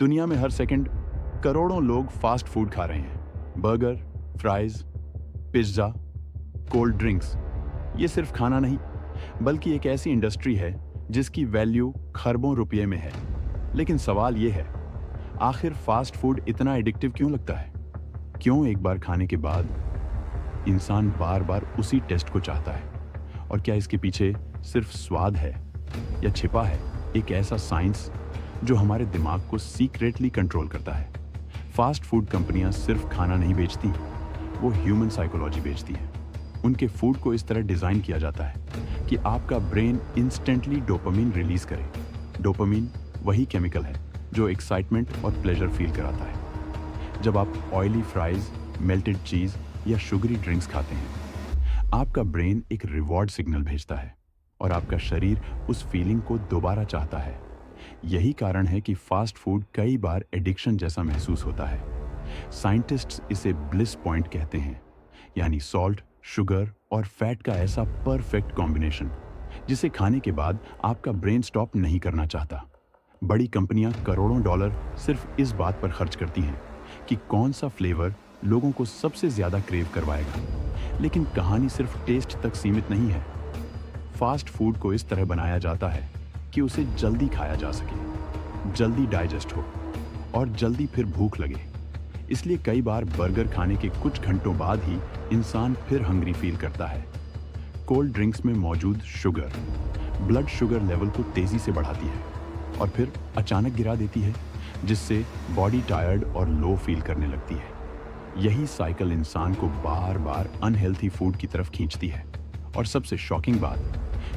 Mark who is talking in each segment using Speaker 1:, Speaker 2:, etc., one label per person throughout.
Speaker 1: दुनिया में हर सेकंड करोड़ों लोग फास्ट फूड खा रहे हैं। Burger, fries, pizza, cold drinks. ये सिर्फ खाना नहीं, बल्कि एक ऐसी इंडस्ट्री है जिसकी वैल्यू खरबों रुपये में है। लेकिन सवाल ये है, आखिर फास्ट फूड इतना एडिक्टिव क्यों लगता है? क्यों एक बार खाने के बाद इंसान बार बार उसी टेस्ट को चाहता है? और क्या इसके पीछे सिर्फ स्वाद है या छिपा है एक ऐसा साइंस जो हमारे दिमाग को सीक्रेटली कंट्रोल करता है? फास्ट फूड कंपनियां सिर्फ खाना नहीं बेचती, वो ह्यूमन साइकोलॉजी बेचती हैं। उनके फूड को इस तरह डिजाइन किया जाता है कि आपका ब्रेन इंस्टेंटली डोपामिन रिलीज करे। डोपामिन वही केमिकल है जो एक्साइटमेंट और प्लेजर फील कराता है। जब आप ऑयली फ्राइज, मेल्टेड चीज या शुगरी ड्रिंक्स खाते हैं, आपका ब्रेन एक रिवॉर्ड सिग्नल भेजता है और आपका शरीर उस फीलिंग को दोबारा चाहता है। यही कारण है कि फास्ट फूड कई बार एडिक्शन जैसा महसूस होता है। साइंटिस्ट्स इसे ब्लिस पॉइंट कहते हैं, यानी सॉल्ट, शुगर और फैट का ऐसा परफेक्ट कॉम्बिनेशन जिसे खाने के बाद आपका ब्रेन स्टॉप नहीं करना चाहता। बड़ी कंपनियां करोड़ों डॉलर सिर्फ इस बात पर खर्च करती हैं कि कौन सा फ्लेवर लोगों को सबसे ज्यादा क्रेव करवाएगा। लेकिन कहानी सिर्फ टेस्ट तक सीमित नहीं है। फास्ट फूड को इस तरह बनाया जाता है कि उसे जल्दी खाया जा सके, जल्दी डाइजेस्ट हो और जल्दी फिर भूख लगे। इसलिए कई बार बर्गर खाने के कुछ घंटों बाद ही इंसान फिर हंग्री फील करता है। कोल्ड ड्रिंक्स में मौजूद शुगर ब्लड शुगर लेवल को तेजी से बढ़ाती है और फिर अचानक गिरा देती है, जिससे बॉडी टायर्ड और लो फील करने लगती है। यही साइकिल इंसान को बार बार अनहेल्थी फूड की तरफ खींचती है। और सबसे शॉकिंग बात,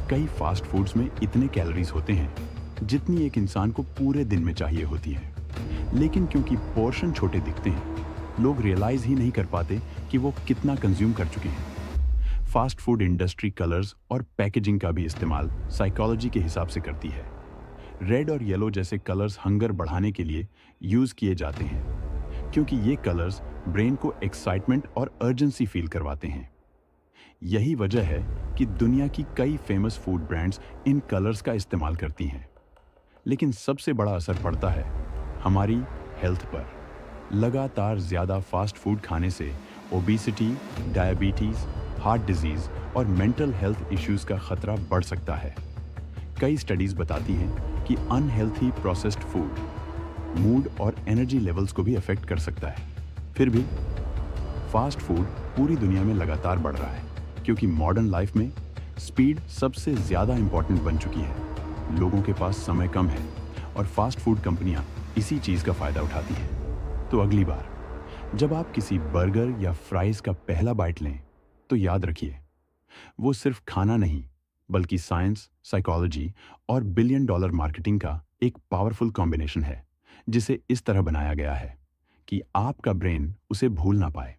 Speaker 1: कई फास्ट फूड्स में इतने कैलोरीज होते हैं जितनी एक इंसान को पूरे दिन में चाहिए होती है। लेकिन क्योंकि पोर्शन छोटे दिखते हैं, लोग रियलाइज ही नहीं कर पाते कि वो कितना कंज्यूम कर चुके हैं। फास्ट फूड इंडस्ट्री कलर्स और पैकेजिंग का भी इस्तेमाल साइकोलॉजी के हिसाब से करती है। रेड और येलो जैसे कलर्स हंगर बढ़ाने के लिए यूज किए जाते हैं, क्योंकि ये कलर्स ब्रेन को एक्साइटमेंट और अर्जेंसी फील करवाते हैं। यही वजह है कि दुनिया की कई फेमस फूड ब्रांड्स इन कलर्स का इस्तेमाल करती हैं। लेकिन सबसे बड़ा असर पड़ता है हमारी हेल्थ पर। लगातार ज्यादा फास्ट फूड खाने से ओबेसिटी, डायबिटीज, हार्ट डिजीज और मेंटल हेल्थ इश्यूज का खतरा बढ़ सकता है। कई स्टडीज बताती हैं कि अनहेल्थी प्रोसेस्ड फूड मूड और एनर्जी लेवल्स को भी अफेक्ट कर सकता है। फिर भी फास्ट फूड पूरी दुनिया में लगातार बढ़ रहा है, क्योंकि मॉडर्न लाइफ में स्पीड सबसे ज्यादा इंपॉर्टेंट बन चुकी है। लोगों के पास समय कम है और फास्ट फूड कंपनियां इसी चीज का फायदा उठाती हैं। तो अगली बार जब आप किसी बर्गर या फ्राइज का पहला बाइट लें, तो याद रखिए, वो सिर्फ खाना नहीं, बल्कि साइंस, साइकोलॉजी और बिलियन डॉलर मार्केटिंग का एक पावरफुल कॉम्बिनेशन है, जिसे इस तरह बनाया गया है कि आपका ब्रेन उसे भूल ना पाए।